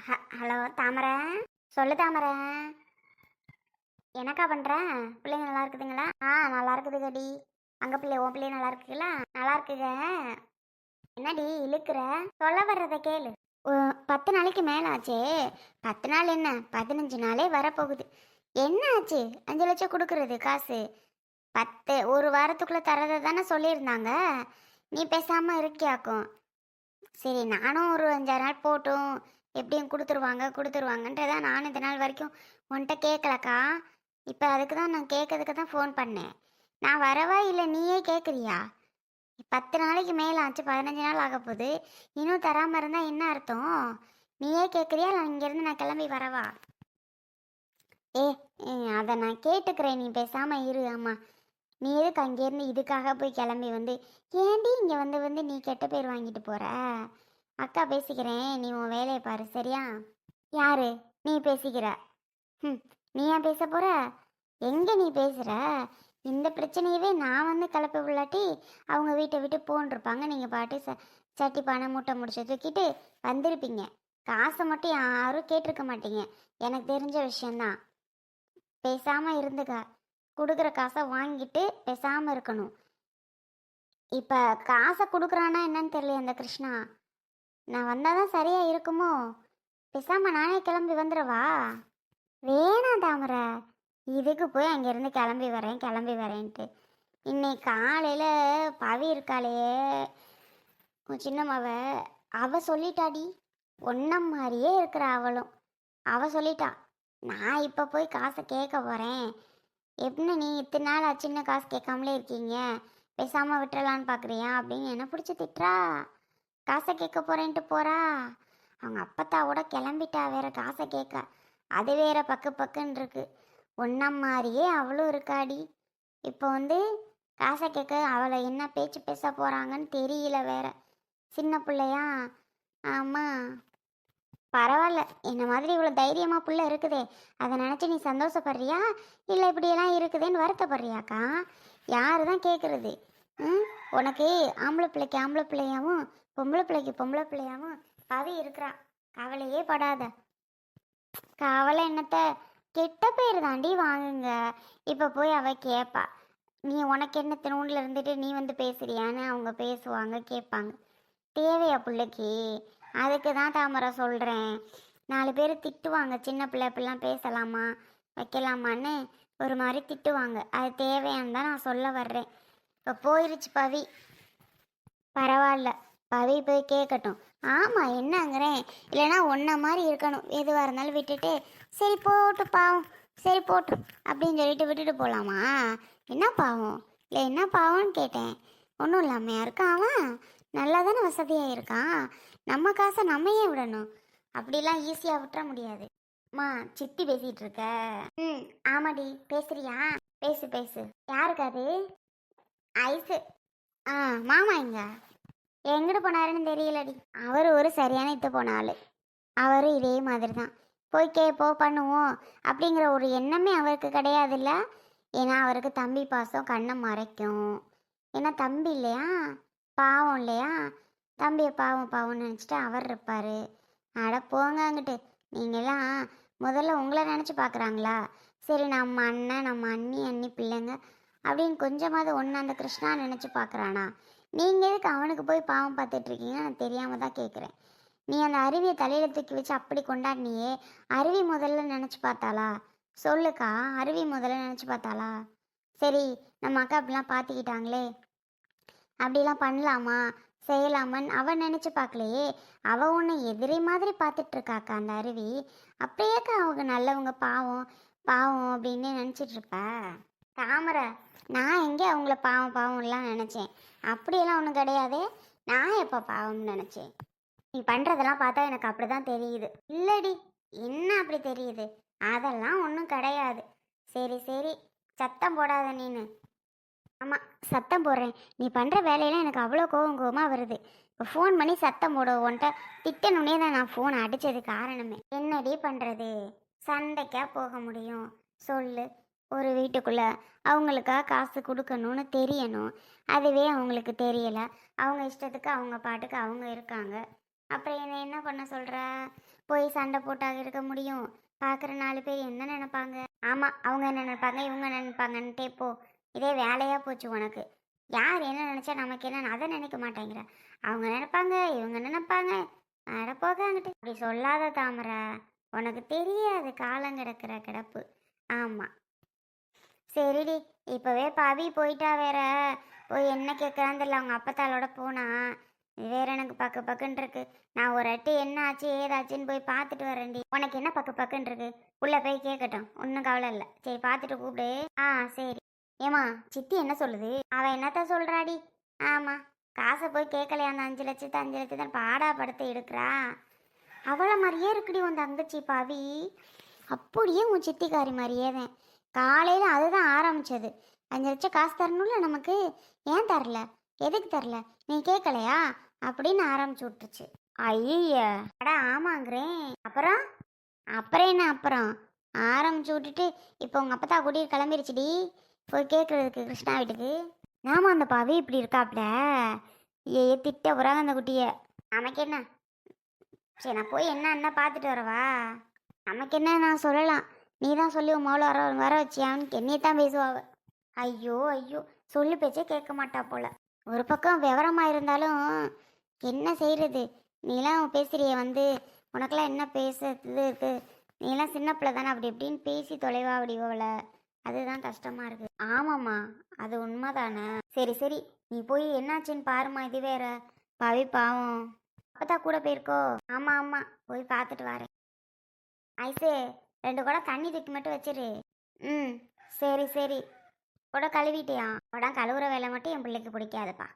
Hello தாமரை. சொல்லு தாமரை. என்னக்கா பண்ணுற? பிள்ளைங்க நல்லா இருக்குதுங்களா? நல்லா இருக்குது கடி. அங்கே பிள்ளை உன் பிள்ளை நல்லா இருக்குங்களா? நல்லா இருக்குங்க. என்னடி இழுக்கிற? சொல்ல வர்றதை கேளு. 10 நாளைக்கு மேலே ஆச்சே. 10 நாள் என்ன, 15 நாளே வரப்போகுது. என்ன ஆச்சு? 5 லட்சம் கொடுக்கறது காசு. ஒரு வாரத்துக்குள்ளே தரதை தானே சொல்லியிருந்தாங்க. நீ பேசாமல் இருக்கியாக்கும். சரி, நானும் ஒரு 5-6 நாள் போட்டும், எப்படியும் கொடுத்துருவாங்கன்ட்டு தான் நானும் இந்த நாள் வரைக்கும் உன்கிட்ட கேட்கலக்கா. இப்போ அதுக்கு தான் நான் கேட்கறதுக்கு தான் ஃபோன் பண்ணேன். நான் வரவா இல்லை நீயே கேட்குறியா? 10 நாளைக்கு மேலே ஆச்சு, 15 நாள் ஆக போகுது. இன்னும் தராமல் இருந்தால் என்ன அர்த்தம்? நீயே கேட்குறியா இல்லை இங்கேருந்து நான் கிளம்பி வரவா? ஏ அதை நான் கேட்டுக்கிறேன், நீ பேசாமல் இரு. ஆமாம், நீ எதுக்கு அங்கேருந்து இதுக்காக போய் கிளம்பி வந்து ஏண்டி இங்கே வந்து வந்து நீ கெட்ட பேர் வாங்கிட்டு போகிற? அக்கா பேசிக்கிறேன், நீ உன் வேலையை பாரு, சரியா? யாரு நீ பேசிக்கிற? நீ ஏன் பேச போகிற? எங்கே நீ பேசுகிற? இந்த பிரச்சனையவே நான் வந்து கிளப்பி விளாட்டி அவங்க வீட்டை விட்டு போன்ருப்பாங்க. நீங்கள் பாட்டு சட்டி பானை மூட்டை முடிச்சு தூக்கிட்டு வந்திருப்பீங்க. காசை மட்டும் யாரும் கேட்டிருக்க மாட்டீங்க. எனக்கு தெரிஞ்ச விஷயந்தான். பேசாமல் இருந்துக்க. கொடுக்குற காசை வாங்கிட்டு பேசாமல் இருக்கணும். இப்போ காசை கொடுக்குறானா என்னன்னு தெரியல அந்த கிருஷ்ணா. நான் வந்தால் தான் சரியாக இருக்குமோ? பேசாமல் நானே கிளம்பி வந்துடவா? வேணாம் தாமரை, இதுக்கு போய் அங்கேருந்து கிளம்பி வரேன்ட்டு. இன்னைக்கு காலையில் பவி இருக்காளே உன் சின்னம்மாவ, அவள் சொல்லிட்டாடி. ஒன்னம் மாதிரியே இருக்கிற அவளும். அவள் சொல்லிட்டா, நான் இப்போ போய் காசை கேட்க போகிறேன். எப்படி நீ இத்தனை நாள் சின்ன காசு கேட்காமலே இருக்கீங்க, பேசாமல் விட்டுறலான்னு பார்க்குறியா அப்படின்னு என்ன பிடிச்சி திட்டுறா. காசை கேட்க போகிறேன்ட்டு போகிறா. அவங்க அப்பத்தாவோட கிளம்பிட்டா வேற காசை கேட்க. அது வேற பக்குன்னு இருக்கு. ஒன்னம் மாதிரியே அவளும் இருக்காடி. இப்போ வந்து காசை கேட்க அவளை என்ன பேச்சு பேச போகிறாங்கன்னு தெரியல வேற. சின்ன பிள்ளையா? ஆமாம், பரவாயில்ல. என்ன மாதிரி இவ்வளோ தைரியமாக புள்ள இருக்குதே, அதை நினச்சி நீ சந்தோஷப்படுறியா இல்லை இப்படியெல்லாம் இருக்குதுன்னு வருத்தப்படுறியாக்கா? யாரு தான் கேட்குறது? உனக்கு ஆம்பளை பிள்ளைக்கு ஆம்பளை பிள்ளையாவும் பொம்பளை பிள்ளைக்கு பொம்பளை பிள்ளையாவும் பவி இருக்கிறா. கவலையே படாத. கவலை என்னத்த? கெட்ட பேர் தாண்டி வாங்குங்க. இப்போ போய் அவ கேட்பா, நீ உனக்கு என்ன திருவூண்டில் இருந்துட்டு நீ வந்து பேசுறியான்னு அவங்க பேசுவாங்க, கேட்பாங்க. தேவையா பிள்ளைக்கு? அதுக்கு தான் தாமரை சொல்கிறேன். 4 பேர் திட்டுவாங்க, சின்ன பிள்ளை இப்படிலாம் பேசலாமா வைக்கலாமான்னு ஒரு மாதிரி திட்டுவாங்க. அது தேவையான்னு தான் நான் சொல்ல வர்றேன். இப்போ போயிருச்சு பவி. பரவாயில்ல, பவி போய் கேட்கட்டும். ஆமாம், என்னங்கிறேன். இல்லைனா ஒன்றை மாதிரி இருக்கணும். எதுவாக இருந்தாலும் விட்டுட்டு சரி போட்டு பாவம், சரி போட்டும் அப்படின்னு சொல்லிட்டு விட்டுட்டு போகலாமா? என்ன பாவம்? இல்லை என்ன பாவம்னு கேட்டேன். ஒன்றும் இல்லாமையா இருக்கான் அவன்? நல்லா தானே வசதியாக இருக்கான். நம்ம காசை நம்ம ஏன் விடணும்? அப்படிலாம் ஈஸியாக விட்டுற முடியாது. அம்மா, சித்தி பேசிகிட்டு இருக்க? ஆமாடி. பேசுறியா? பேசு பேசு. யாருக்கு அது? ஐஸு. மாமா எங்கிட்ட போனாருன்னு தெரியலடி. அவர் ஒரு சரியான இட்டு போன ஆள். அவர் இதே மாதிரி தான். போய் கேட்போ பண்ணுவோம் அப்படிங்கிற ஒரு எண்ணமே அவருக்கு கிடையாதுல்ல. ஏன்னா அவருக்கு தம்பி பாசம் கண்ணை மறைக்கும். ஏன்னா தம்பி இல்லையா, பாவம் இல்லையா, தம்பியை பாவம்னு நினச்சிட்டு அவர் இருப்பார். அட போங்க அங்கிட்டு. நீங்களாம் முதல்ல உங்களை நினச்சி பார்க்குறாங்களா? சரி, நம்ம அண்ணன் நம்ம அண்ணி பிள்ளைங்க அப்படின்னு கொஞ்சமாவது ஒன்று அந்த கிருஷ்ணா நினச்சி பார்க்குறானா? நீங்கள் எதுக்கு அவனுக்கு போய் பாவம் பார்த்துட்ருக்கீங்க? நான் தெரியாமல் தான் கேட்குறேன். நீ அந்த அருவியை தலையில் தூக்கி வச்சு அப்படி கொண்டாடினியே, அருவி முதல்ல நினச்சி பார்த்தாளா? சொல்லுக்கா, அருவி முதல்ல நினச்சி பார்த்தாளா? சரி, நம்ம அக்கா அப்படிலாம் பார்த்துக்கிட்டாங்களே, அப்படிலாம் பண்ணலாமா செய்யலாமான்னு அவன் நினச்சி பார்க்கலையே. அவள் ஒன்று எதிரி மாதிரி பார்த்துட்ருக்காக்கா அந்த அருவி. அப்படியேக்கா அவங்க நல்லவங்க, பாவம் பாவம் அப்படின்னு நினச்சிட்ருப்ப தாமரை. நான் எங்கே அவங்கள பாவம்லாம் நினச்சேன்? அப்படியெல்லாம் ஒன்றும் கிடையாது. நான் எப்போ பாவம்னு நினச்சேன்? நீ பண்ணுறதெல்லாம் பார்த்தா எனக்கு அப்படி தான் தெரியுது. இல்லடி, என்ன அப்படி தெரியுது? அதெல்லாம் ஒன்றும் கிடையாது. சரி சரி, சத்தம் போடாத நீனு. ஆமாம், சத்தம் போடுறேன். நீ பண்ணுற வேலையெல்லாம் எனக்கு அவ்வளோ கோவமாக வருது. இப்போ ஃபோன் பண்ணி சத்தம் போட உன்ட்ட திட்டணுன்னே தான் நான் ஃபோன் அடித்தது காரணமே. என்னடி பண்ணுறது? சண்டைக்கா போக முடியும் சொல்லு? ஒரு வீட்டுக்குள்ளே அவங்களுக்கா காசு கொடுக்கணும்னு தெரியணும். அதுவே அவங்களுக்கு தெரியலை. அவங்க இஷ்டத்துக்கு அவங்க பாட்டுக்கு அவங்க இருக்காங்க. அப்புறம் என்ன பண்ண சொல்கிற? போய் சண்டை போட்டாக இருக்க முடியும்? பார்க்குற 4 பேர் என்ன நினைப்பாங்க? ஆமாம், அவங்க என்ன நினைப்பாங்க, இவங்க என்ன நினைப்பாங்கன்ட்டே போ. இதே வேலையாக போச்சு உனக்கு. யார் என்ன நினச்சா நமக்கு என்ன, அதை நினைக்க மாட்டேங்கிற. அவங்க நினைப்பாங்க, இவங்க நினைப்பாங்க. அட போக அங்கிட்டு. அப்படி சொல்லாத தாமரை, உனக்கு தெரியாது காலம் கிடக்கிற கிடப்பு. ஆமாம், சரிடி. இப்போவே பவி போயிட்டா வேற. போய் என்ன கேட்கறான்னு தெரியல. அவங்க அப்பத்தாலோட போனா வேற எனக்கு பக்கு பக்குன்னு இருக்கு. நான் ஒரு அட்டு என்ன ஆச்சு ஏதாச்சுன்னு போய் பார்த்துட்டு வரேன்டி. உனக்கு என்ன பக்கு பக்குன்னு இருக்கு? உள்ள போய் கேட்கட்டும், ஒன்றும் கவலை இல்லை. சரி, பார்த்துட்டு கூப்பிடு. ஆ சரி. ஏமா சித்தி என்ன சொல்லுது? அவள் என்னத்த சொல்கிறாடி? ஆமாம், காசை போய் கேட்கலையா? அந்த 5 லட்சத்தை 5 லட்சத்தை பாடா படுத்து எடுக்கிறா. அவளை மாதிரியே இருக்குடி உன் தங்கச்சி பவி. அப்படியே உன் சித்திக்காரி மாதிரியே தான். காலையில் அதுதான் ஆரம்பிச்சது. 5 லட்சம் காசு தரணும்ல நமக்கு, ஏன் தரல, எதுக்கு தரல, நீ கேட்கலையா அப்படின்னு ஆரம்பிச்சு விட்டுருச்சு. ஐய அடா ஆமாங்கிறேன். அப்புறம் அப்புறம் என்ன? அப்புறம் ஆரம்பிச்சு விட்டுட்டு இப்போ உங்கள் அப்பத்தா கூட்டிட்டு கிளம்பிருச்சுடி போய் கேட்குறதுக்கு கிருஷ்ணா வீட்டுக்கு. நாம அந்த பவி இப்படி இருக்காப்ல. ஏ திட்ட போகிறாங்க அந்த குட்டியை. நமக்கு என்ன? சரி, நான் போய் என்ன பார்த்துட்டு வரவா? நமக்கு என்ன, நான் சொல்லலாம். நீ தான் சொல்லி உன் மோளை வர வச்சியான்னு என்னையே தான் பேசுவாவ. ஐயோ ஐயோ, சொல்லு பேச்சே கேட்க மாட்டா போல. ஒரு பக்கம் விவரமாக இருந்தாலும் என்ன செய்கிறது? நீலாம் பேசுறிய வந்து, உனக்கெல்லாம் என்ன பேசுறது இருக்கு? நீலாம் சின்ன பிள்ளை தானே, அப்படி இப்படின்னு பேசி தொலைவா அப்படிவோல. அதுதான் கஷ்டமாக இருக்குது. ஆமாம்மா, அது உண்மைதானே. சரி சரி, நீ போய் என்னாச்சுன்னு பாருமா. இது வேற பவி பாவம். அப்பதான் கூட போயிருக்கோ? ஆமாம் ஆமாம், போய் பார்த்துட்டு வரேன். ஐசே, 2 குடம் தண்ணி தூக்கி மட்டும் வச்சிரு. ம் சரி சரி. குடம் கழுவிட்டியா? குடம் கழுவுற வேலை மட்டும் என் பிள்ளைக்கு பிடிக்காதுப்பா.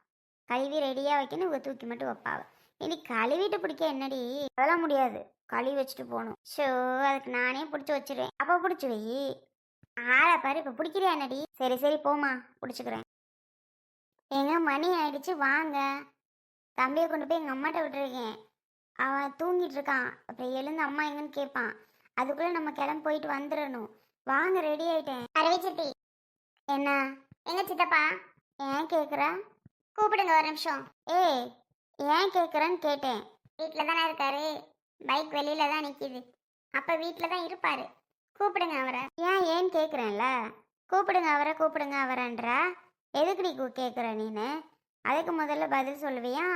கழுவி ரெடியாக வைக்கணும், இவ தூக்கி மட்டும் வைப்பாவ. இனி கழுவிட்டு பிடிக்க என்னடி? அதெல்லாம் முடியாது, கழுவி வச்சுட்டு போகணும். ஷோ, அதுக்கு நானே பிடிச்சி வச்சிருவேன். அப்போ பிடிச்சி வை. ஆளை பாரு, இப்போ பிடிக்கிறியா என்னடி? சரி சரி போமா, பிடிச்சிக்கிறேன். எங்க மணி ஆயிடுச்சு, வாங்க. தம்பியை கொண்டு போய் எங்கள் அம்மாட்ட விட்டுருக்கேன். அவன் தூங்கிட்டு இருக்கான். அப்புறம் எழுந்து அம்மா எங்கன்னு கேட்பான். அதுக்குள்ளே நம்ம கிளம்பி போயிட்டு வந்துடணும். வாங்க, ரெடி ஆயிட்டேன். அரவி சித்தி. என்ன? எங்க சித்தப்பா? ஏன் கேட்குற? கூப்பிடுங்க ஒரு நிமிஷம். ஏய், ஏன் கேட்குறேன்னு கேட்டேன். வீட்டில் தானே இருக்காரு, பைக் வெளியில தான் நிற்கிது. அப்போ வீட்டில் தான் இருப்பாரு. கூப்பிடுங்க அவரை. ஏன் கேட்குறேன்ல, கூப்பிடுங்க அவரை, கூப்பிடுங்க அவரன்றா. எதுக்குடி கேட்குற நீனு? அதுக்கு முதல்ல பதில் சொல்லுவியா?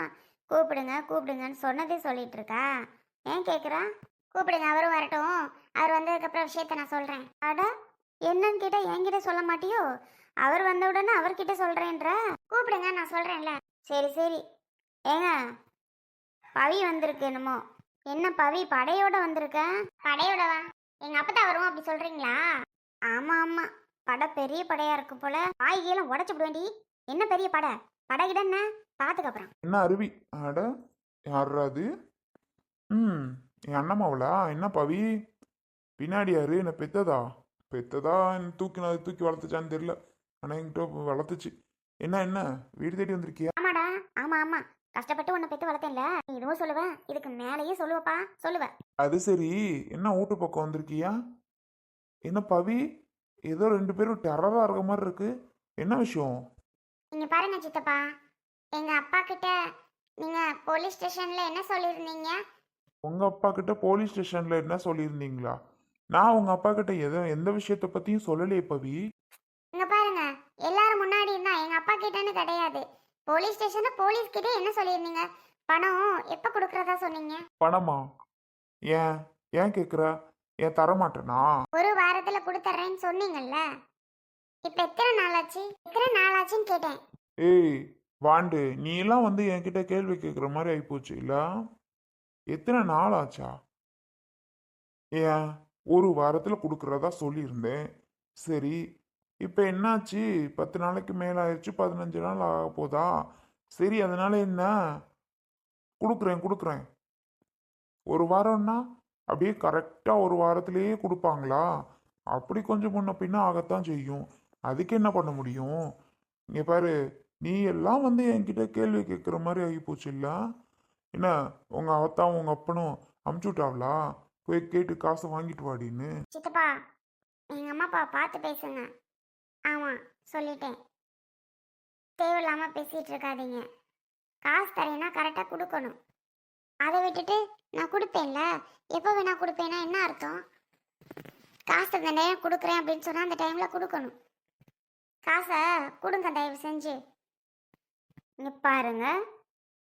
கூப்பிடுங்க கூப்பிடுங்கன்னு சொன்னதே சொல்லிட்டு இருக்கா. ஏன் கேட்குறா? கூப்பிடுங்க, அவரும் வரட்டும். அவர் வந்ததுக்கப்புறம் விஷயத்த நான் சொல்கிறேன். அட, என்னன்னு கேட்டால் என்கிட்ட சொல்ல மாட்டியோ? அவர் வந்த உடனே அவர்கிட்ட சொல்கிறேன்ற. கூப்பிடுங்க, நான் சொல்கிறேன்ல. சரி சரி. ஏங்க, பவி வந்திருக்கு என்னமோ. என்ன பவி படையோட வந்திருக்க? படையோடவா? எங்கள் அப்பதான் வரும் அப்படி சொல்கிறீங்களா? ஆமாம் ஆமாம், படை பெரிய படையாக இருக்கு போல. வாய்கெல்லாம் உடச்சு விடுவேண்டி. என்ன பெரிய படை? படையிட என்ன பார்த்துக்கப்புறம். என்ன அருவி? அட, யாரா அது? ம், என் அண்ணம்மாவளா? என்ன பவி பின்னாடி யாரு? என்ன பெத்ததா? பெத்ததா என்ன தூக்கி வளர்த்துச்சான்னு தெரியல. ஆனால் என்கிட்ட வளர்த்துச்சு. என்ன வீடு தேடி வந்திருக்கியா? ஆமாடா, ஆமா ஆமா, கஷ்டப்பட்டு உன்னை பெற்று வளர்த்தேன்ல. நீ இதுவும் சொல்லுவேன், இதுக்கு மேலேயே சொல்லுவப்பா, சொல்லுவேன். அது சரி, என்ன வீட்டு பக்கம் வந்திருக்கியா? என்ன பவி, ஏதோ 2 பேரும் டெரரா இருக்க மாதிரி இருக்கு. என்ன விஷயம்? நீங்க பாருங்க சித்தப்பா, எங்க அப்பா கிட்ட நீங்க போலீஸ் ஸ்டேஷன்ல என்ன சொல்லியிருந்தீங்க? உங்க அப்பா கிட்ட போலீஸ் ஸ்டேஷன்ல என்ன சொல்லியிருந்தீங்களா? நான் உங்க அப்பா கிட்ட எந்த விஷயத்த பத்தியும் சொல்லலையே பவி. இங்க பாருங்க, எல்லாரும் முன்னாடி இருந்தா எங்க அப்பா கிட்டன்னு கிடையாது. போலீஸ் ஸ்டேஷன்ல போலீஸ் கிட்ட என்ன சொல்லியிருந்தீங்க? பணம் எப்ப கொடுக்கறதா சொன்னீங்க? பணமா? ஏன் ஏன் கேக்குற? ஏன் தரமாட்டேனா? ஒரு வாரத்துல கொடுத்துறேன்னு சொன்னீங்கல்ல. இப்ப எத்தனை நாளாச்சு? எத்தனை நாளாச்சுன்னு கேட்டேன். ஏய் வாண்டு, நீ எல்லாம் வந்து என்கிட்ட கேள்வி கேட்குற மாதிரி ஆயிப்போச்சு இல்ல? எத்தனை நாள் ஆச்சா? ஏன் ஒரு வாரத்துல கொடுக்கறதா சொல்லியிருந்தேன். சரி, இப்போ என்னாச்சு? 10 நாளைக்கு மேல ஆயிடுச்சு, 15 நாள் ஆக போதா? சரி, அதனால என்ன? கொடுக்குறேன். ஒரு வாரம்னா அப்படியே கரெக்டா ஒரு வாரத்திலேயே கொடுப்பாங்களா? அப்படி கொஞ்சம் முன்ன பின்ன ஆகத்தான் செய்யும். அதுக்கு என்ன பண்ண முடியும்? இங்க பாரு, நீ எல்லாம் வந்து என்கிட்ட கேள்வி கேட்குற மாதிரி ஆகி போச்சு இல்ல? என்ன, உங்க அவத்தாவும் உங்க அப்பனும் அமுச்சு விட்டாங்களா போய் கேட்டு காசை வாங்கிட்டு வாடின்னு? சித்தப்பா, எங்க அம்மா அப்பா பார்த்து பேசுங்க. ஆமா, சொல்லிட்டேன். தேவையில்லாம பேசிட்டு இருக்காதீங்க. காசு தரேன்னா கரெக்டாக கொடுக்கணும். அதை விட்டுட்டு நான் கொடுப்பேன்ல, எப்போ வேணா கொடுப்பேன்னா என்ன அர்த்தம்? காசு அந்த நேரம் கொடுக்குறேன் அப்படின்னு சொன்னால் அந்த டைமில் கொடுக்கணும். காசை கொடுங்க தயவு செஞ்சு. இங்கே பாருங்க.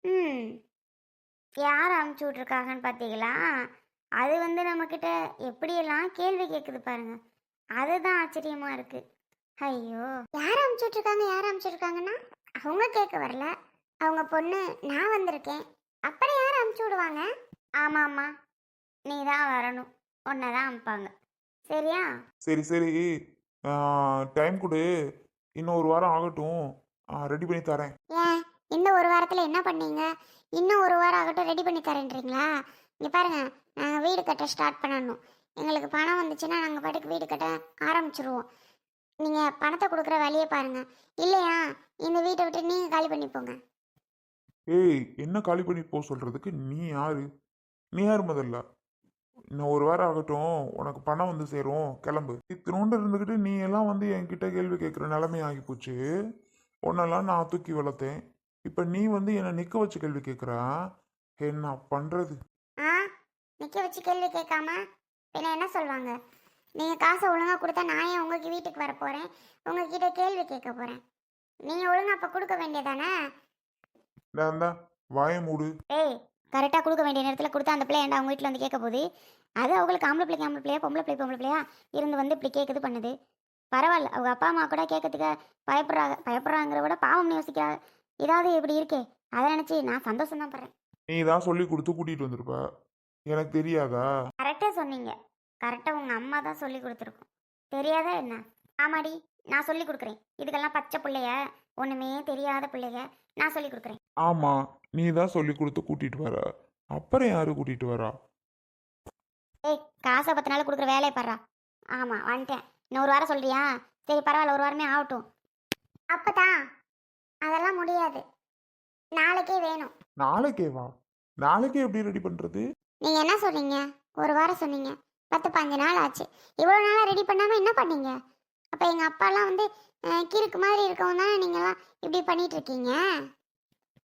ம் யார் அமுச்சு விட்ருக்காங்கன்னு பார்த்தீங்களா? அது வந்து நம்மக்கிட்ட எப்படியெல்லாம் கேள்வி கேட்குது பாருங்க. அதுதான் ஆச்சரியமாக இருக்குது. ஐயோ, யார் அமுச்சு விட்ருக்காங்க? யார் அமுச்சு விட்ருக்காங்கன்னா அவங்க கேட்க வரல, அவங்க பொண்ணு நான் வந்திருக்கேன். அப்புறம் யார் அமுச்சு விடுவாங்க? ஆமாம்மா, நீ தான் வரணும், உன்னை தான் அனுப்பாங்க. சரியா? சரி சரி, டைம் கொடு, இன்னும் ஒரு வாரம் ஆகட்டும், ரெடி பண்ணி தரேன். ஏன் இந்த ஒரு வாரத்தில் என்ன பண்ணீங்க? இன்னும் ஒரு வாரம் ஆகட்டும் ரெடி பண்ணி தரேன்றீங்களா? இங்கே பாருங்க, நாங்கள் வீடு கட்ட ஸ்டார்ட் பண்ணணும். எங்களுக்கு பணம் வந்துச்சுன்னா நாங்கள் பாட்டுக்கு வீடு கட்ட ஆரம்பிச்சிருவோம். நீங்கள் பணத்தை கொடுக்குற வேலையை பாருங்கள். இல்லையா இந்த வீட்டை விட்டு நீங்கள் காலி பண்ணி போங்க. ஏய், என்ன காலி பண்ணி போக சொல்கிறதுக்கு நீ யாரு? நீ யார் முதல்ல? இன்னும் ஒரு வாரம் ஆகட்டும், உனக்கு பணம் வந்து சேரும், கிளம்பு. இத்தினோண்டு இருந்துக்கிட்டு நீ எல்லாம் வந்து என்கிட்ட கேள்வி கேட்குற நிலைமை ஆகி போச்சு. உன்னெல்லாம் நான் தூக்கி வளர்த்தேன், இப்போ நீ வந்து என்னை நிற்க வச்சு கேள்வி கேட்குற. என்ன பண்ணுறது? ஆ, நிற்க வச்சு கேள்வி கேட்காம பின்ன என்ன சொல்லுவாங்க? நீங்கள் காசை ஒழுங்காக கொடுத்தா நான் ஏன் உங்களுக்கு வீட்டுக்கு வர போகிறேன், உங்ககிட்ட கேள்வி கேட்க போகிறேன்? நீங்கள் ஒழுங்கா அப்போ கொடுக்க வேண்டியதானே? நான் தான் வாய மூடு. ஏய், கரெக்டாக கொடுக்க வேண்டிய நேரத்தில் கொடுத்தா அந்த பிள்ளை ஏன்டா அவங்க வீட்டில் வந்து கேட்க போகுது? அது அவங்களுக்கு ஆம்பளை பிள்ளையா பொம்பளை பிள்ளையா இருந்து வந்து இப்படி கேட்குது பண்ணுது. பரவாயில்ல, அவங்க அப்பா அம்மா கூட கேட்கறதுக்கு பயப்படுறாங்கிற விட பாவம் யோசிக்கிறாங்க. ஏதாவது இப்படி இருக்கே, அதை நினச்சி நான் சந்தோஷம் தான் படுறேன். நீ தான் சொல்லி கொடுத்து கூட்டிகிட்டு வந்திருப்ப, எனக்கு தெரியாதா? கரெக்டாக சொன்னீங்க. கரெக்டாக உங்கள் அம்மா தான் சொல்லி கொடுத்துருக்கோம். தெரியாதா என்ன? ஆமாடி, நான் சொல்லி கொடுக்குறேன். இதுக்கெல்லாம் பச்சை பிள்ளைய, ஒன்றுமே தெரியாத பிள்ளைய நான் சொல்லி கொடுக்குறேன். ஆமாம், நீ தான் சொல்லி கொடுத்து கூட்டிகிட்டு வர, அப்புறம் யாரு கூட்டிகிட்டு வரா? ஏய், காசை 10 நாள் கொடுக்குற வேலையை பாடுறா. ஆமாம், வந்துட்டேன். இன்னும் ஒரு வாரம் சொல்கிறியா? சரி பரவாயில்ல, ஒரு வாரமே ஆகட்டும். அப்போ தான் அதெல்லாம் முடியாது, நாளைக்கே வேணும். நாளைக்கே வா. நாளைக்கே எப்படி ரெடி பண்ணுறது? நீங்கள் என்ன சொன்னீங்க? ஒரு வாரம் சொன்னீங்க, 10-15 நாள் ஆச்சு. இவ்வளோ நாளாக ரெடி பண்ணாமல் என்ன பண்ணீங்க? அப்போ எங்கள் அப்பாலாம் வந்து கிறுக்கு மாதிரி இருக்கவும் தானே நீங்களாம் இப்படி பண்ணிட்டு இருக்கீங்க.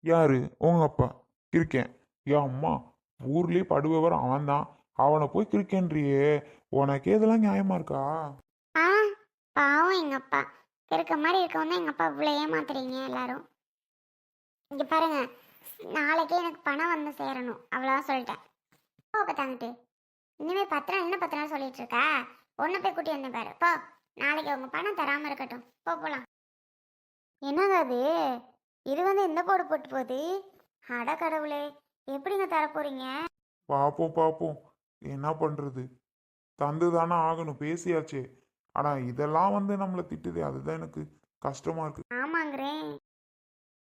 யாரு உங்க அப்பா? கிறுக்கேன்? ஏன் அம்மா, ஊர்லேயே படுபவர் அவன் தான், அவனை போய் கிறுக்கேன்றியே, உனக்கே இதெல்லாம் நியாயமா இருக்கா? ஆ, பாவம் எங்கள் அப்பா. கிறுக்க மாதிரி இருக்கவும் தான் எங்கள் அப்பா இவ்வளோ ஏமாத்துறீங்க எல்லாரும். இங்கே பாருங்க, நாளைக்கே எனக்கு பணம் வந்து சேரணும், அவ்வளோதான் சொல்லிட்டேன். போ தாங்கிட்டு இனிமேல் 10 நாள், இன்னும் 10 நாள் சொல்லிட்டு இருக்கா? ஒன்றை போய் கூட்டி வந்தேன் பாரு, போ. நாளைக்கு உங்கள் பணம் தராமல் இருக்கட்டும், போகலாம். என்னங்க அது? இது வந்து எந்த போடு போட்டு போகுது? அட கடவுளே, எப்படிங்க தரப்போறீங்க? பார்ப்போம் பார்ப்போம், என்ன பண்ணுறது, தந்து தானே ஆகணும், பேசியாச்சே. ஆனால் இதெல்லாம் வந்து நம்மளை திட்டுதே, அதுதான் எனக்கு கஷ்டமாக இருக்கு. ஆமாங்கிறேன்,